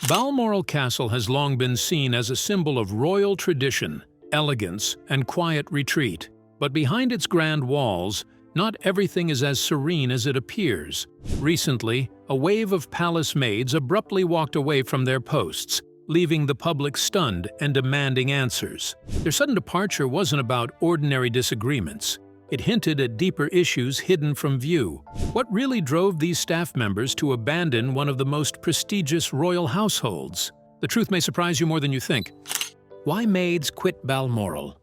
Balmoral Castle has long been seen as a symbol of royal tradition, elegance, and quiet retreat. But behind its grand walls, not everything is as serene as it appears. Recently, a wave of palace maids abruptly walked away from their posts, leaving the public stunned and demanding answers. Their sudden departure wasn't about ordinary disagreements. It hinted at deeper issues hidden from view. What really drove these staff members to abandon one of the most prestigious royal households? The truth may surprise you more than you think. Why maids quit Balmoral?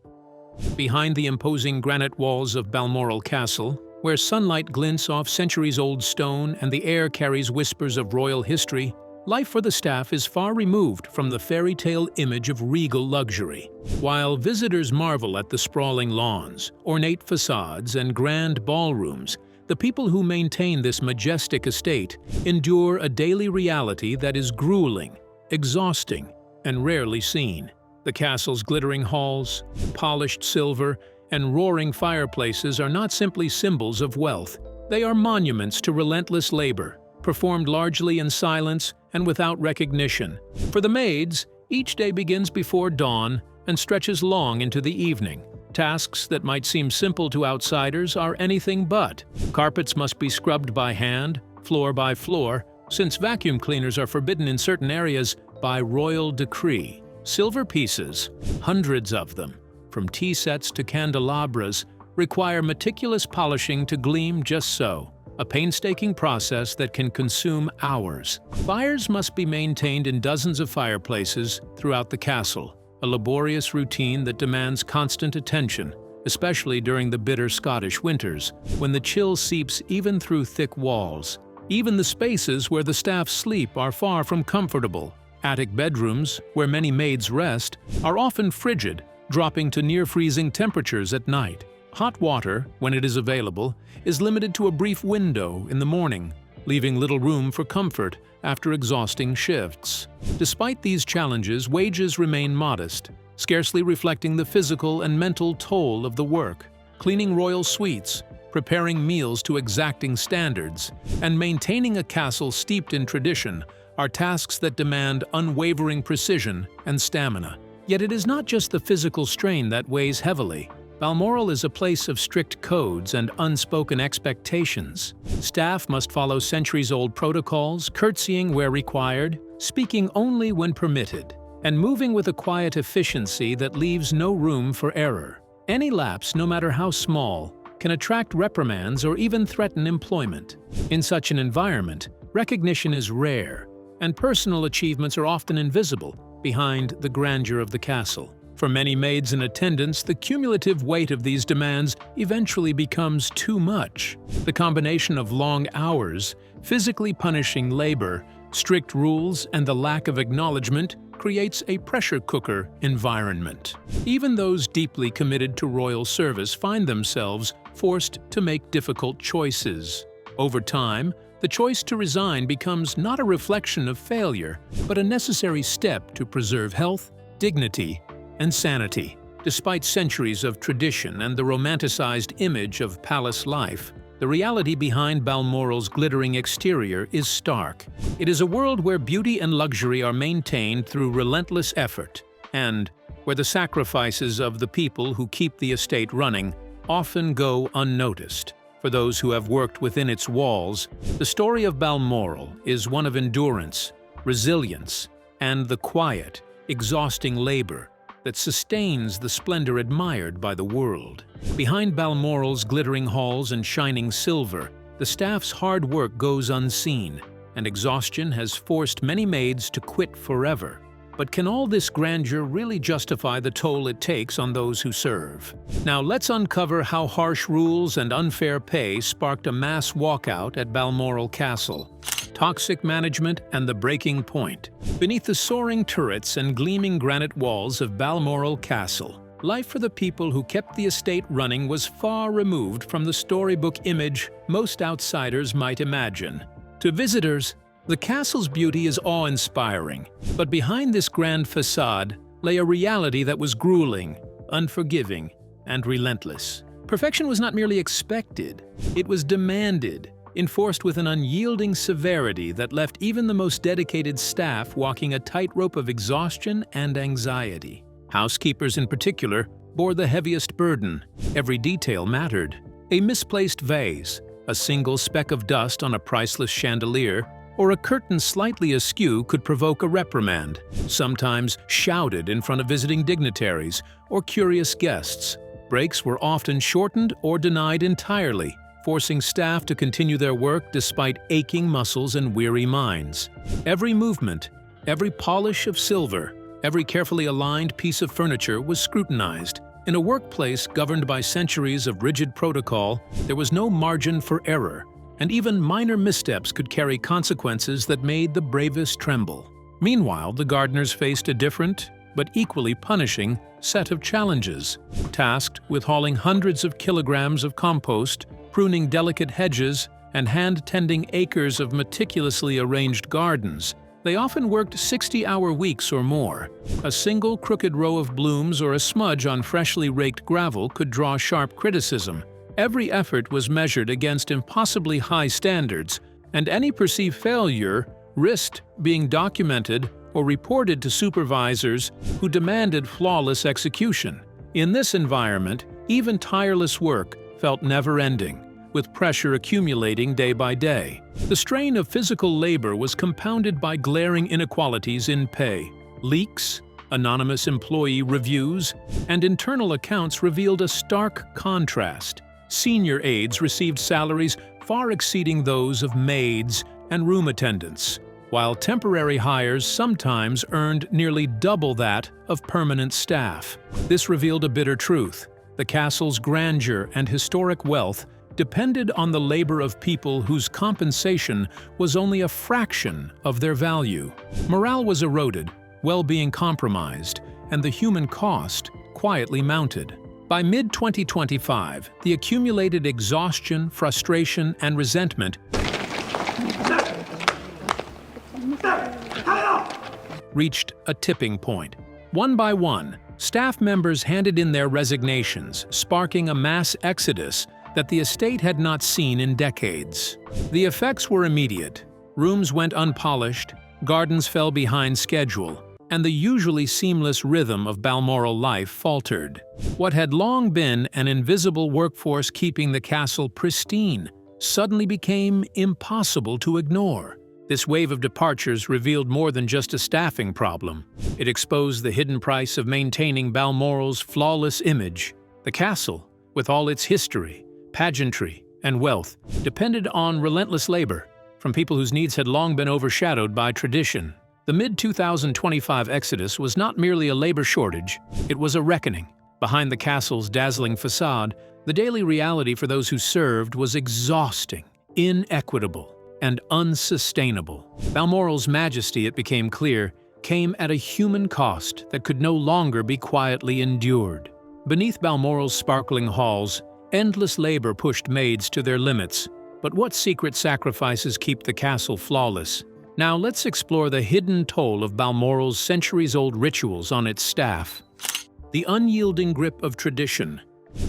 Behind the imposing granite walls of Balmoral Castle, where sunlight glints off centuries-old stone and the air carries whispers of royal history, life for the staff is far removed from the fairy tale image of regal luxury. While visitors marvel at the sprawling lawns, ornate facades, and grand ballrooms, the people who maintain this majestic estate endure a daily reality that is grueling, exhausting, and rarely seen. The castle's glittering halls, polished silver, and roaring fireplaces are not simply symbols of wealth. They are monuments to relentless labor, performed largely in silence and without recognition. For the maids, each day begins before dawn and stretches long into the evening. Tasks that might seem simple to outsiders are anything but. Carpets must be scrubbed by hand, floor by floor, since vacuum cleaners are forbidden in certain areas by royal decree. Silver pieces, hundreds of them, from tea sets to candelabras, require meticulous polishing to gleam just so. A painstaking process that can consume hours. Fires must be maintained in dozens of fireplaces throughout the castle, a laborious routine that demands constant attention, especially during the bitter Scottish winters, when the chill seeps even through thick walls. Even the spaces where the staff sleep are far from comfortable. Attic bedrooms, where many maids rest, are often frigid, dropping to near-freezing temperatures at night. Hot water, when it is available, is limited to a brief window in the morning, leaving little room for comfort after exhausting shifts. Despite these challenges, wages remain modest, scarcely reflecting the physical and mental toll of the work. Cleaning royal suites, preparing meals to exacting standards, and maintaining a castle steeped in tradition are tasks that demand unwavering precision and stamina. Yet it is not just the physical strain that weighs heavily. Balmoral is a place of strict codes and unspoken expectations. Staff must follow centuries-old protocols, curtsying where required, speaking only when permitted, and moving with a quiet efficiency that leaves no room for error. Any lapse, no matter how small, can attract reprimands or even threaten employment. In such an environment, recognition is rare, and personal achievements are often invisible behind the grandeur of the castle. For many maids in attendance, the cumulative weight of these demands eventually becomes too much. The combination of long hours, physically punishing labor, strict rules, and the lack of acknowledgement creates a pressure cooker environment. Even those deeply committed to royal service find themselves forced to make difficult choices. Over time, the choice to resign becomes not a reflection of failure, but a necessary step to preserve health, dignity, and sanity. Despite centuries of tradition and the romanticized image of palace life, the reality behind Balmoral's glittering exterior is stark. It is a world where beauty and luxury are maintained through relentless effort, and where the sacrifices of the people who keep the estate running often go unnoticed. For those who have worked within its walls, the story of Balmoral is one of endurance, resilience, and the quiet, exhausting labor that sustains the splendor admired by the world. Behind Balmoral's glittering halls and shining silver, the staff's hard work goes unseen, and exhaustion has forced many maids to quit forever. But can all this grandeur really justify the toll it takes on those who serve? Now let's uncover how harsh rules and unfair pay sparked a mass walkout at Balmoral Castle. Toxic management and the breaking point. Beneath the soaring turrets and gleaming granite walls of Balmoral Castle, life for the people who kept the estate running was far removed from the storybook image most outsiders might imagine. To visitors, the castle's beauty is awe-inspiring, but behind this grand facade lay a reality that was grueling, unforgiving, and relentless. Perfection was not merely expected, it was demanded. enforced with an unyielding severity that left even the most dedicated staff walking a tightrope of exhaustion and anxiety. Housekeepers in particular bore the heaviest burden. Every detail mattered. A misplaced vase, a single speck of dust on a priceless chandelier, or a curtain slightly askew could provoke a reprimand, sometimes shouted in front of visiting dignitaries or curious guests. Breaks were often shortened or denied entirely, forcing staff to continue their work despite aching muscles and weary minds. Every movement, every polish of silver, every carefully aligned piece of furniture was scrutinized. In a workplace governed by centuries of rigid protocol, there was no margin for error, and even minor missteps could carry consequences that made the bravest tremble. Meanwhile, the gardeners faced a different, but equally punishing, set of challenges. Tasked with hauling hundreds of kilograms of compost, pruning delicate hedges, and hand-tending acres of meticulously arranged gardens, they often worked 60-hour weeks or more. A single crooked row of blooms or a smudge on freshly raked gravel could draw sharp criticism. Every effort was measured against impossibly high standards, and any perceived failure risked being documented or reported to supervisors who demanded flawless execution. In this environment, even tireless work felt never-ending, with pressure accumulating day by day. The strain of physical labor was compounded by glaring inequalities in pay. Leaks, anonymous employee reviews, and internal accounts revealed a stark contrast. Senior aides received salaries far exceeding those of maids and room attendants, while temporary hires sometimes earned nearly double that of permanent staff. This revealed a bitter truth. The castle's grandeur and historic wealth depended on the labor of people whose compensation was only a fraction of their value. Morale was eroded, well-being compromised, and the human cost quietly mounted. By mid-2025, the accumulated exhaustion, frustration, and resentment reached a tipping point. One by one, staff members handed in their resignations, sparking a mass exodus that the estate had not seen in decades. The effects were immediate. Rooms went unpolished, gardens fell behind schedule, and the usually seamless rhythm of Balmoral life faltered. What had long been an invisible workforce keeping the castle pristine suddenly became impossible to ignore. This wave of departures revealed more than just a staffing problem. It exposed the hidden price of maintaining Balmoral's flawless image. The castle, with all its history, pageantry, and wealth, depended on relentless labor from people whose needs had long been overshadowed by tradition. The mid-2025 exodus was not merely a labor shortage, it was a reckoning. Behind the castle's dazzling facade, the daily reality for those who served was exhausting, inequitable, and unsustainable. Balmoral's majesty, it became clear, came at a human cost that could no longer be quietly endured. Beneath Balmoral's sparkling halls, endless labor pushed maids to their limits. But what secret sacrifices keep the castle flawless? Now let's explore the hidden toll of Balmoral's centuries-old rituals on its staff. The unyielding grip of tradition.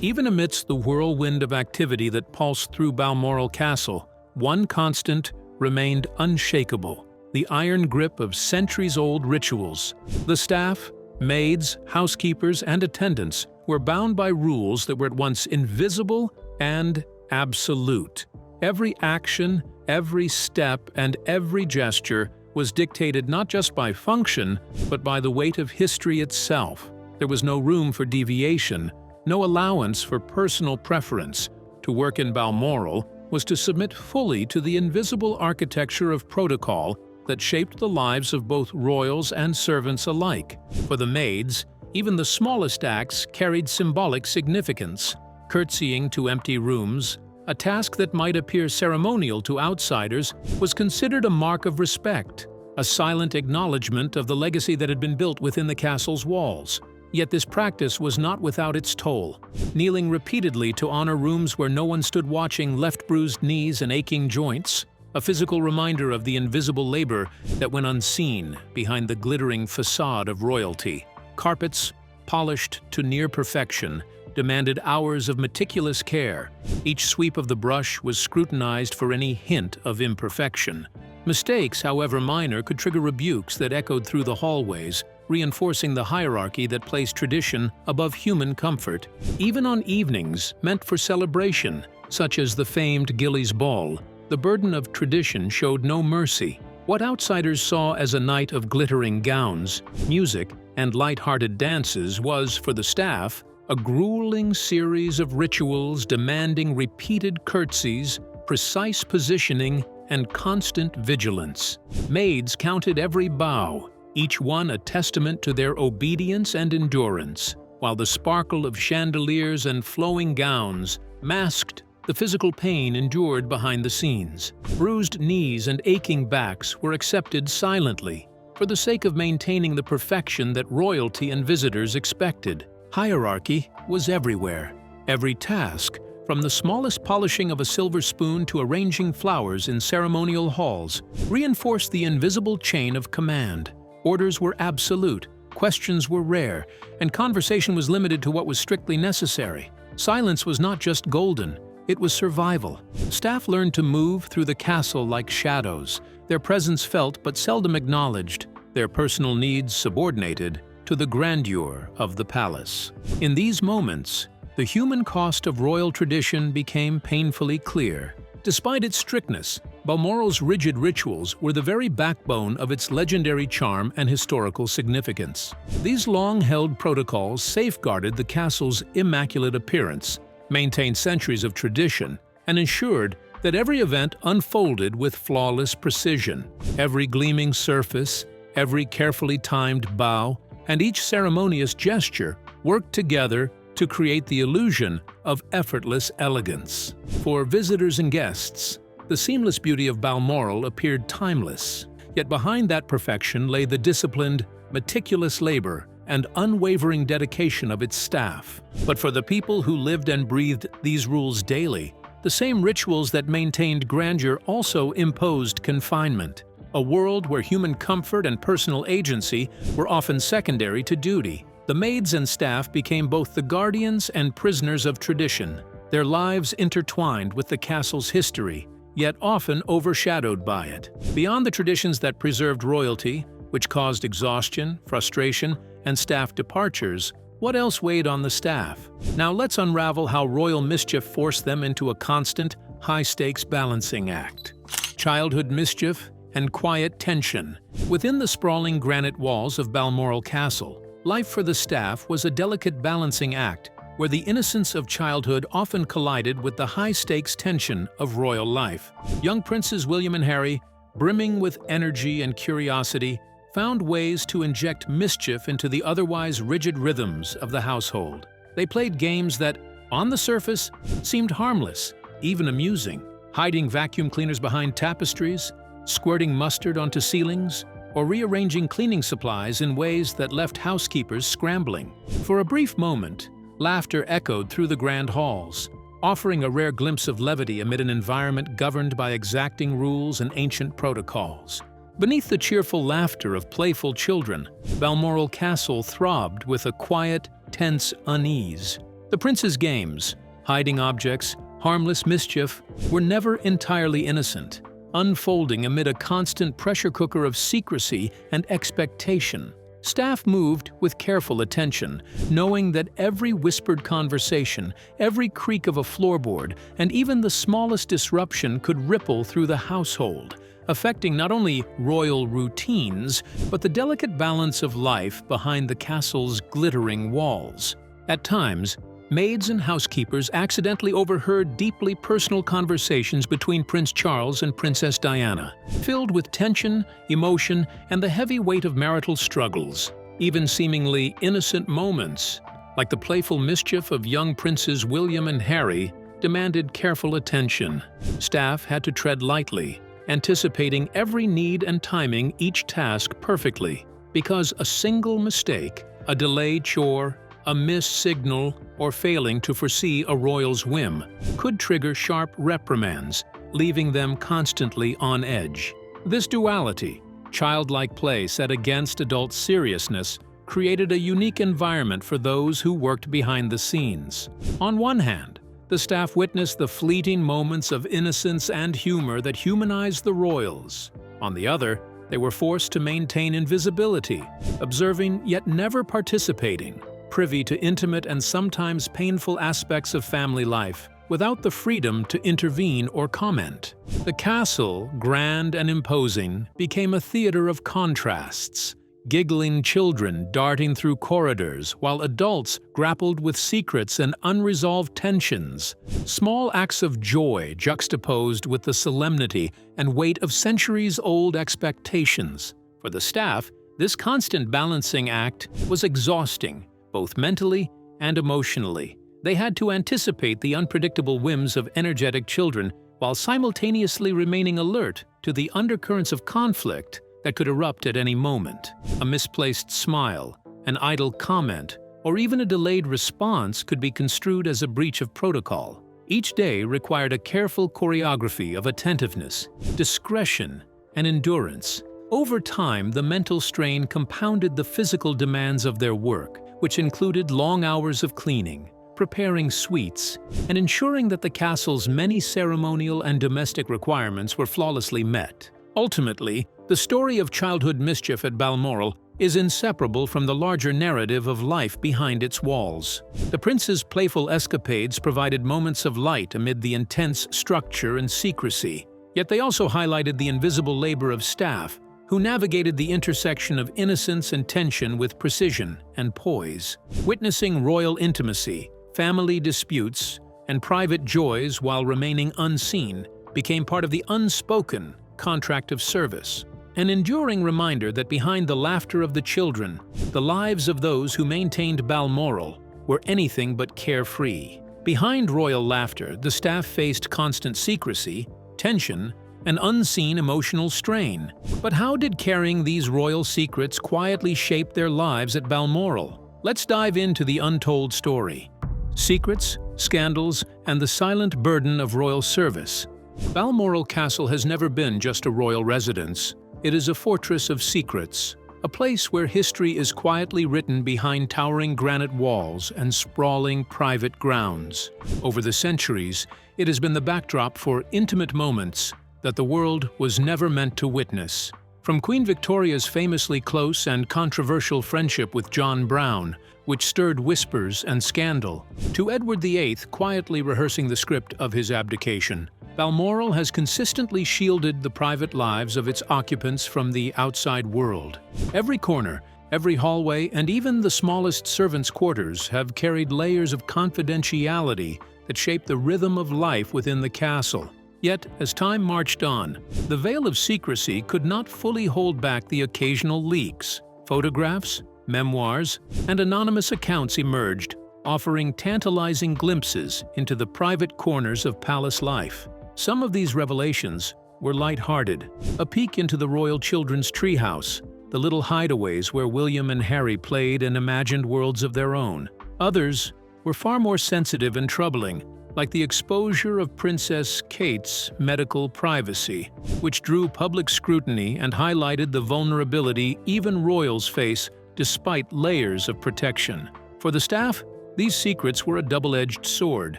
Even amidst the whirlwind of activity that pulsed through Balmoral Castle, one constant remained unshakable: the iron grip of centuries-old rituals. The staff, maids, housekeepers, and attendants were bound by rules that were at once invisible and absolute. Every action, every step, and every gesture was dictated not just by function, but by the weight of history itself. There was no room for deviation, no allowance for personal preference. To work in Balmoral was to submit fully to the invisible architecture of protocol that shaped the lives of both royals and servants alike. For the maids, even the smallest acts carried symbolic significance. Curtsying to empty rooms, a task that might appear ceremonial to outsiders, was considered a mark of respect, a silent acknowledgement of the legacy that had been built within the castle's walls. Yet this practice was not without its toll. Kneeling repeatedly to honor rooms where no one stood watching left bruised knees and aching joints, a physical reminder of the invisible labor that went unseen behind the glittering facade of royalty. Carpets, polished to near perfection, demanded hours of meticulous care. Each sweep of the brush was scrutinized for any hint of imperfection. Mistakes, however minor, could trigger rebukes that echoed through the hallways, reinforcing the hierarchy that placed tradition above human comfort. Even on evenings meant for celebration, such as the famed Gillies Ball, the burden of tradition showed no mercy. What outsiders saw as a night of glittering gowns, music, and light-hearted dances was, for the staff, a grueling series of rituals demanding repeated curtsies, precise positioning, and constant vigilance. Maids counted every bow, each one a testament to their obedience and endurance, while the sparkle of chandeliers and flowing gowns masked the physical pain endured behind the scenes. Bruised knees and aching backs were accepted silently, for the sake of maintaining the perfection that royalty and visitors expected. Hierarchy was everywhere. Every task, from the smallest polishing of a silver spoon to arranging flowers in ceremonial halls, reinforced the invisible chain of command. Orders were absolute, questions were rare, and conversation was limited to what was strictly necessary. Silence was not just golden, it was survival. Staff learned to move through the castle like shadows, their presence felt but seldom acknowledged, their personal needs subordinated to the grandeur of the palace. In these moments, the human cost of royal tradition became painfully clear. Despite its strictness, Balmoral's rigid rituals were the very backbone of its legendary charm and historical significance. These long-held protocols safeguarded the castle's immaculate appearance, maintained centuries of tradition, and ensured that every event unfolded with flawless precision. Every gleaming surface, every carefully timed bow, and each ceremonious gesture worked together to create the illusion of effortless elegance. For visitors and guests, the seamless beauty of Balmoral appeared timeless. Yet behind that perfection lay the disciplined, meticulous labor and unwavering dedication of its staff. But for the people who lived and breathed these rules daily, the same rituals that maintained grandeur also imposed confinement. A world where human comfort and personal agency were often secondary to duty. The maids and staff became both the guardians and prisoners of tradition, their lives intertwined with the castle's history, yet often overshadowed by it. Beyond the traditions that preserved royalty, which caused exhaustion, frustration, and staff departures, what else weighed on the staff? Now let's unravel how royal mischief forced them into a constant, high-stakes balancing act. Childhood mischief and quiet tension. Within the sprawling granite walls of Balmoral Castle, life for the staff was a delicate balancing act where the innocence of childhood often collided with the high-stakes tension of royal life. Young Princes William and Harry, brimming with energy and curiosity, found ways to inject mischief into the otherwise rigid rhythms of the household. They played games that, on the surface, seemed harmless, even amusing, hiding vacuum cleaners behind tapestries, squirting mustard onto ceilings, or rearranging cleaning supplies in ways that left housekeepers scrambling. For a brief moment, laughter echoed through the grand halls, offering a rare glimpse of levity amid an environment governed by exacting rules and ancient protocols. Beneath the cheerful laughter of playful children, Balmoral Castle throbbed with a quiet, tense unease. The prince's games, hiding objects, harmless mischief, were never entirely innocent, unfolding amid a constant pressure cooker of secrecy and expectation. Staff moved with careful attention, knowing that every whispered conversation, every creak of a floorboard, and even the smallest disruption could ripple through the household, affecting not only royal routines, but the delicate balance of life behind the castle's glittering walls. At times, maids and housekeepers accidentally overheard deeply personal conversations between Prince Charles and Princess Diana, filled with tension, emotion, and the heavy weight of marital struggles. Even seemingly innocent moments, like the playful mischief of young Princes William and Harry, demanded careful attention. Staff had to tread lightly, anticipating every need and timing each task perfectly, because a single mistake, a delayed chore, a missed signal, or failing to foresee a royal's whim could trigger sharp reprimands, leaving them constantly on edge. This duality, childlike play set against adult seriousness, created a unique environment for those who worked behind the scenes. On one hand, the staff witnessed the fleeting moments of innocence and humor that humanized the royals. On the other, they were forced to maintain invisibility, observing yet never participating, privy to intimate and sometimes painful aspects of family life, without the freedom to intervene or comment. The castle, grand and imposing, became a theater of contrasts. Giggling children darting through corridors, while adults grappled with secrets and unresolved tensions. Small acts of joy juxtaposed with the solemnity and weight of centuries-old expectations. For the staff, this constant balancing act was exhausting, both mentally and emotionally. They had to anticipate the unpredictable whims of energetic children while simultaneously remaining alert to the undercurrents of conflict that could erupt at any moment. A misplaced smile, an idle comment, or even a delayed response could be construed as a breach of protocol. Each day required a careful choreography of attentiveness, discretion, and endurance. Over time, the mental strain compounded the physical demands of their work, which included long hours of cleaning, preparing sweets, and ensuring that the castle's many ceremonial and domestic requirements were flawlessly met. Ultimately, the story of childhood mischief at Balmoral is inseparable from the larger narrative of life behind its walls. The prince's playful escapades provided moments of light amid the intense structure and secrecy, yet they also highlighted the invisible labor of staff, who navigated the intersection of innocence and tension with precision and poise. Witnessing royal intimacy, family disputes, and private joys while remaining unseen became part of the unspoken contract of service. An enduring reminder that behind the laughter of the children, the lives of those who maintained Balmoral were anything but carefree. Behind royal laughter, the staff faced constant secrecy, tension, and unseen emotional strain. But how did carrying these royal secrets quietly shape their lives at Balmoral? Let's dive into the untold story. Secrets, scandals, and the silent burden of royal service. Balmoral Castle has never been just a royal residence. It is a fortress of secrets, a place where history is quietly written behind towering granite walls and sprawling private grounds. Over the centuries, it has been the backdrop for intimate moments that the world was never meant to witness. From Queen Victoria's famously close and controversial friendship with John Brown, which stirred whispers and scandal, to Edward VIII quietly rehearsing the script of his abdication, Balmoral has consistently shielded the private lives of its occupants from the outside world. Every corner, every hallway, and even the smallest servants' quarters have carried layers of confidentiality that shaped the rhythm of life within the castle. Yet, as time marched on, the veil of secrecy could not fully hold back the occasional leaks. Photographs, memoirs, and anonymous accounts emerged, offering tantalizing glimpses into the private corners of palace life. Some of these revelations were light-hearted, a peek into the royal children's treehouse, the little hideaways where William and Harry played and imagined worlds of their own. Others were far more sensitive and troubling, like the exposure of Princess Kate's medical privacy, which drew public scrutiny and highlighted the vulnerability even royals face despite layers of protection. For the staff, these secrets were a double-edged sword.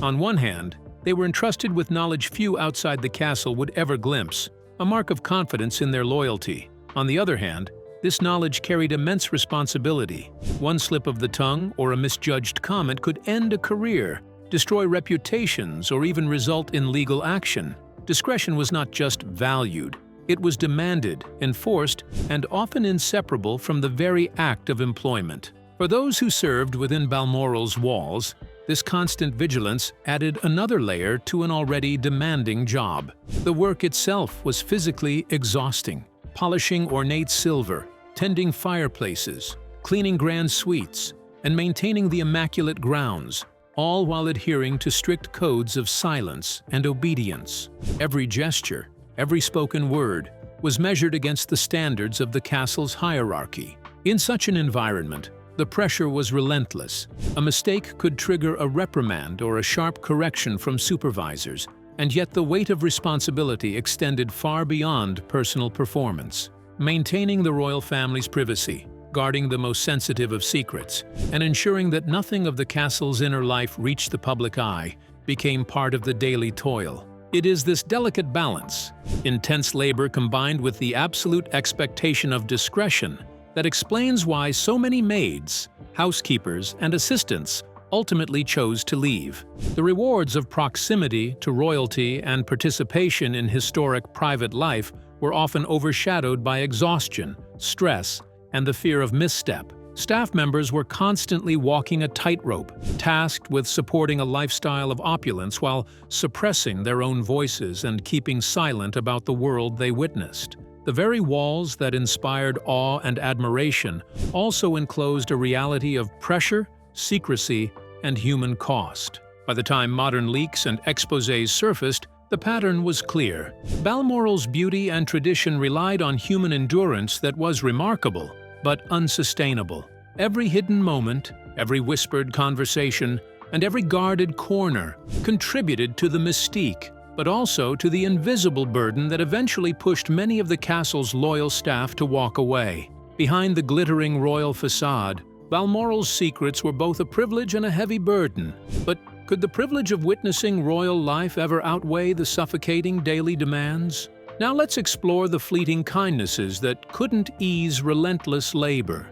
On one hand, they were entrusted with knowledge few outside the castle would ever glimpse, a mark of confidence in their loyalty. On the other hand, this knowledge carried immense responsibility. One slip of the tongue or a misjudged comment could end a career, destroy reputations, or even result in legal action. Discretion was not just valued, it was demanded, enforced, and often inseparable from the very act of employment. For those who served within Balmoral's walls, this constant vigilance added another layer to an already demanding job. The work itself was physically exhausting, polishing ornate silver, tending fireplaces, cleaning grand suites, and maintaining the immaculate grounds, all while adhering to strict codes of silence and obedience. Every gesture, every spoken word, was measured against the standards of the castle's hierarchy. In such an environment, the pressure was relentless. A mistake could trigger a reprimand or a sharp correction from supervisors, and yet the weight of responsibility extended far beyond personal performance. Maintaining the royal family's privacy, guarding the most sensitive of secrets, and ensuring that nothing of the castle's inner life reached the public eye, became part of the daily toil. It is this delicate balance, intense labor combined with the absolute expectation of discretion, that explains why so many maids, housekeepers, and assistants ultimately chose to leave. The rewards of proximity to royalty and participation in historic private life were often overshadowed by exhaustion, stress, and the fear of misstep. Staff members were constantly walking a tightrope, tasked with supporting a lifestyle of opulence while suppressing their own voices and keeping silent about the world they witnessed. The very walls that inspired awe and admiration also enclosed a reality of pressure, secrecy, and human cost. By the time modern leaks and exposés surfaced, the pattern was clear. Balmoral's beauty and tradition relied on human endurance that was remarkable, but unsustainable. Every hidden moment, every whispered conversation, and every guarded corner contributed to the mystique, but also to the invisible burden that eventually pushed many of the castle's loyal staff to walk away. Behind the glittering royal facade, Balmoral's secrets were both a privilege and a heavy burden. But could the privilege of witnessing royal life ever outweigh the suffocating daily demands? Now let's explore the fleeting kindnesses that couldn't ease relentless labor.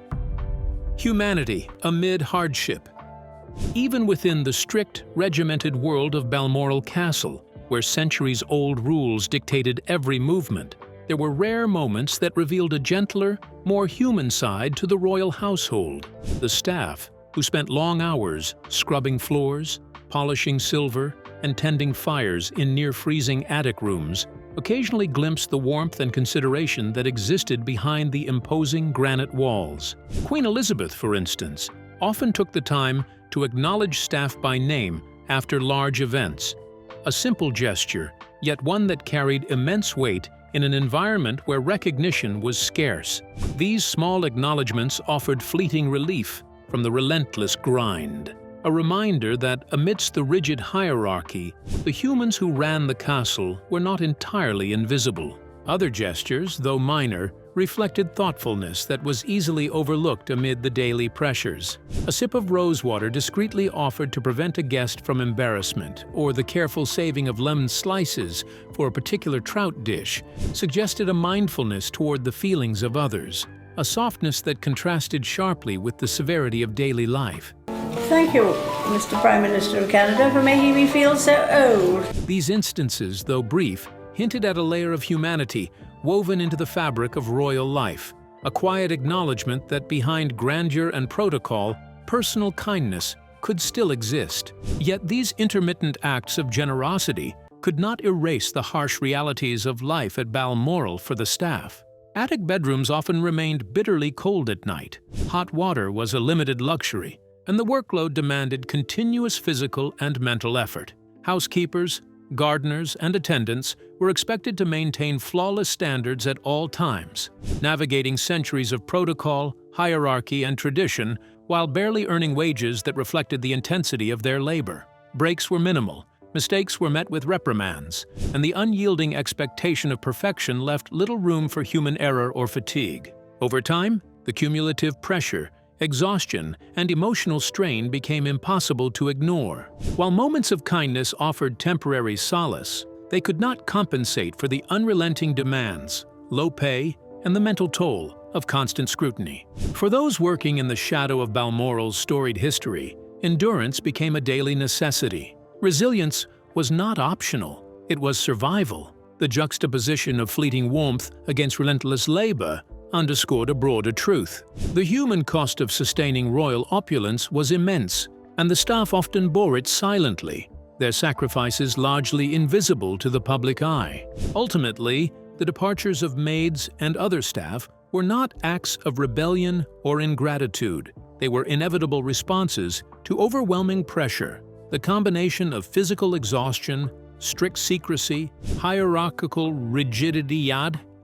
Humanity amid hardship. Even within the strict, regimented world of Balmoral Castle, where centuries-old rules dictated every movement, there were rare moments that revealed a gentler, more human side to the royal household. The staff, who spent long hours scrubbing floors, polishing silver, and tending fires in near-freezing attic rooms, occasionally glimpsed the warmth and consideration that existed behind the imposing granite walls. Queen Elizabeth, for instance, often took the time to acknowledge staff by name after large events. A simple gesture, yet one that carried immense weight in an environment where recognition was scarce. These small acknowledgments offered fleeting relief from the relentless grind. A reminder that amidst the rigid hierarchy, the humans who ran the castle were not entirely invisible. Other gestures, though minor, reflected thoughtfulness that was easily overlooked amid the daily pressures. A sip of rosewater discreetly offered to prevent a guest from embarrassment, or the careful saving of lemon slices for a particular trout dish, suggested a mindfulness toward the feelings of others, a softness that contrasted sharply with the severity of daily life. Thank you, Mr. Prime Minister of Canada, for making me feel so old. These instances, though brief, hinted at a layer of humanity woven into the fabric of royal life, a quiet acknowledgement that behind grandeur and protocol, personal kindness could still exist. Yet these intermittent acts of generosity could not erase the harsh realities of life at Balmoral for the staff. Attic bedrooms often remained bitterly cold at night. Hot water was a limited luxury, and the workload demanded continuous physical and mental effort. Housekeepers, gardeners, and attendants were expected to maintain flawless standards at all times, navigating centuries of protocol, hierarchy, and tradition while barely earning wages that reflected the intensity of their labor. Breaks were minimal, mistakes were met with reprimands, and the unyielding expectation of perfection left little room for human error or fatigue. Over time, the cumulative pressure, exhaustion, and emotional strain became impossible to ignore. While moments of kindness offered temporary solace, they could not compensate for the unrelenting demands, low pay, and the mental toll of constant scrutiny. For those working in the shadow of Balmoral's storied history, endurance became a daily necessity. Resilience was not optional, it was survival. The juxtaposition of fleeting warmth against relentless labor underscored a broader truth. The human cost of sustaining royal opulence was immense, and the staff often bore it silently, their sacrifices largely invisible to the public eye. Ultimately, the departures of maids and other staff were not acts of rebellion or ingratitude. They were inevitable responses to overwhelming pressure. The combination of physical exhaustion, strict secrecy, hierarchical rigidity,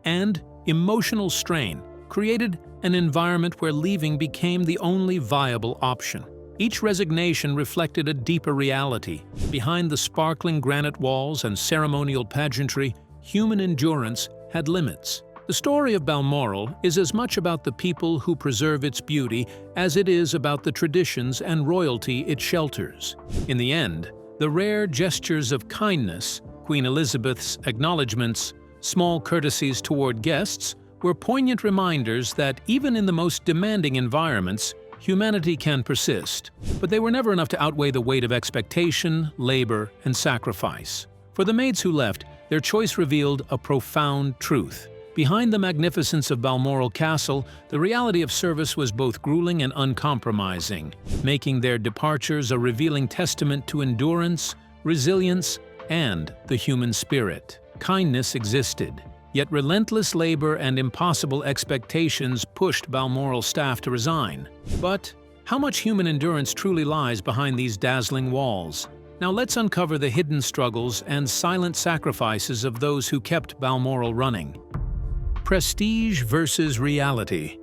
and emotional strain created an environment where leaving became the only viable option. Each resignation reflected a deeper reality. Behind the sparkling granite walls and ceremonial pageantry, human endurance had limits. The story of Balmoral is as much about the people who preserve its beauty as it is about the traditions and royalty it shelters. In the end, the rare gestures of kindness, Queen Elizabeth's acknowledgements, small courtesies toward guests, were poignant reminders that even in the most demanding environments, humanity can persist. But they were never enough to outweigh the weight of expectation, labor, and sacrifice. For the maids who left, their choice revealed a profound truth. Behind the magnificence of Balmoral Castle, the reality of service was both grueling and uncompromising, making their departures a revealing testament to endurance, resilience, and the human spirit. Kindness existed, yet relentless labor and impossible expectations pushed Balmoral staff to resign. But how much human endurance truly lies behind these dazzling walls? Now let's uncover the hidden struggles and silent sacrifices of those who kept Balmoral running. Prestige versus reality.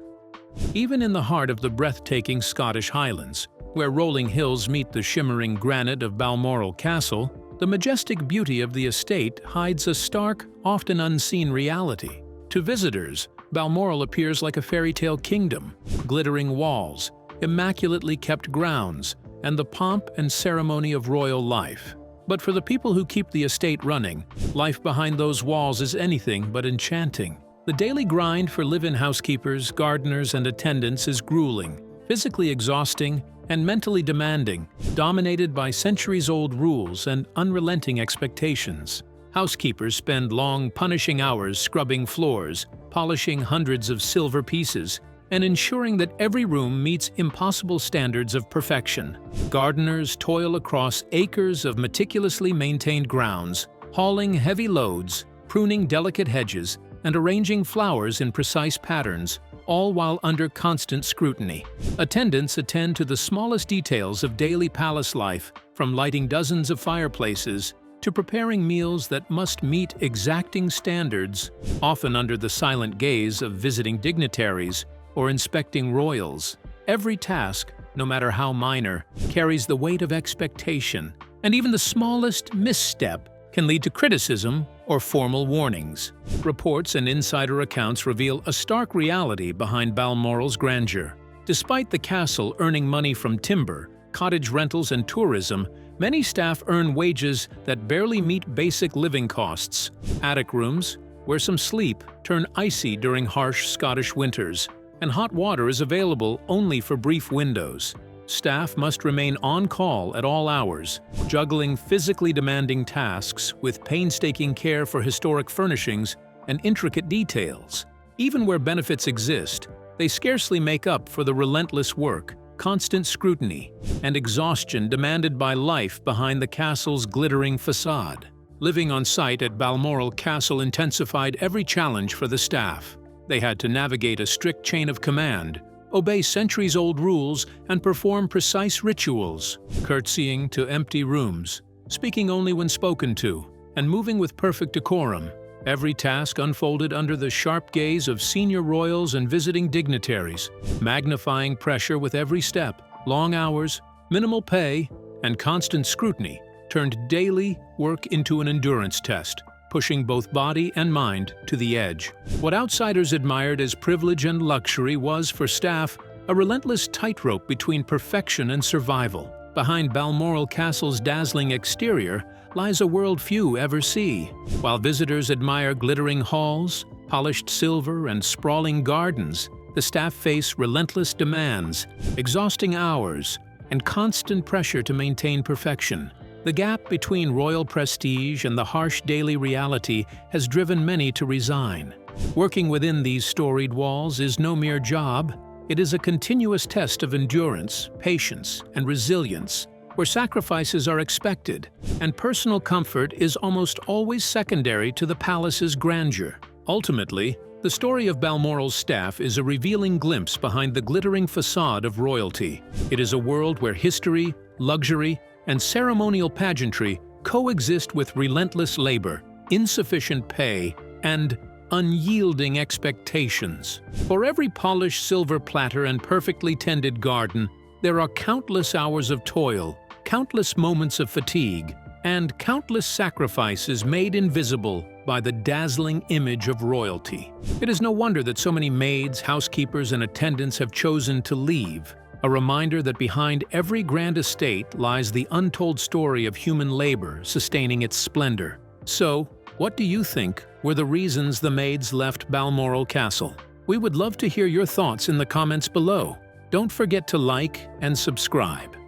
Even in the heart of the breathtaking Scottish Highlands, where rolling hills meet the shimmering granite of Balmoral Castle, the majestic beauty of the estate hides a stark, often unseen reality. To visitors, Balmoral appears like a fairy tale kingdom, glittering walls, immaculately kept grounds, and the pomp and ceremony of royal life. But for the people who keep the estate running, life behind those walls is anything but enchanting. The daily grind for live-in housekeepers, gardeners, and attendants is grueling, physically exhausting, and mentally demanding, dominated by centuries-old rules and unrelenting expectations. Housekeepers spend long, punishing hours scrubbing floors, polishing hundreds of silver pieces, and ensuring that every room meets impossible standards of perfection. Gardeners toil across acres of meticulously maintained grounds, hauling heavy loads, pruning delicate hedges, and arranging flowers in precise patterns, all while under constant scrutiny. Attendants attend to the smallest details of daily palace life, from lighting dozens of fireplaces to preparing meals that must meet exacting standards, often under the silent gaze of visiting dignitaries or inspecting royals. Every task, no matter how minor, carries the weight of expectation, and even the smallest misstep can lead to criticism or formal warnings. Reports and insider accounts reveal a stark reality behind Balmoral's grandeur. Despite the castle earning money from timber, cottage rentals, and tourism, many staff earn wages that barely meet basic living costs. Attic rooms, where some sleep, turn icy during harsh Scottish winters, and hot water is available only for brief windows. Staff must remain on call at all hours, juggling physically demanding tasks with painstaking care for historic furnishings and intricate details. Even where benefits exist, they scarcely make up for the relentless work, constant scrutiny, and exhaustion demanded by life behind the castle's glittering facade. Living on site at Balmoral Castle intensified every challenge for the staff. They had to navigate a strict chain of command, obey centuries-old rules, and perform precise rituals, curtsying to empty rooms, speaking only when spoken to, and moving with perfect decorum. Every task unfolded under the sharp gaze of senior royals and visiting dignitaries, magnifying pressure with every step. Long hours, minimal pay, and constant scrutiny turned daily work into an endurance test, pushing both body and mind to the edge. What outsiders admired as privilege and luxury was, for staff, a relentless tightrope between perfection and survival. Behind Balmoral Castle's dazzling exterior lies a world few ever see. While visitors admire glittering halls, polished silver, and sprawling gardens, the staff face relentless demands, exhausting hours, and constant pressure to maintain perfection. The gap between royal prestige and the harsh daily reality has driven many to resign. Working within these storied walls is no mere job. It is a continuous test of endurance, patience, and resilience, where sacrifices are expected, and personal comfort is almost always secondary to the palace's grandeur. Ultimately, the story of Balmoral's staff is a revealing glimpse behind the glittering facade of royalty. It is a world where history, luxury, and ceremonial pageantry coexist with relentless labor, insufficient pay, and unyielding expectations. For every polished silver platter and perfectly tended garden, there are countless hours of toil, countless moments of fatigue, and countless sacrifices made invisible by the dazzling image of royalty. It is no wonder that so many maids, housekeepers, and attendants have chosen to leave, a reminder that behind every grand estate lies the untold story of human labor sustaining its splendor. So, what do you think were the reasons the maids left Balmoral Castle? We would love to hear your thoughts in the comments below. Don't forget to like and subscribe.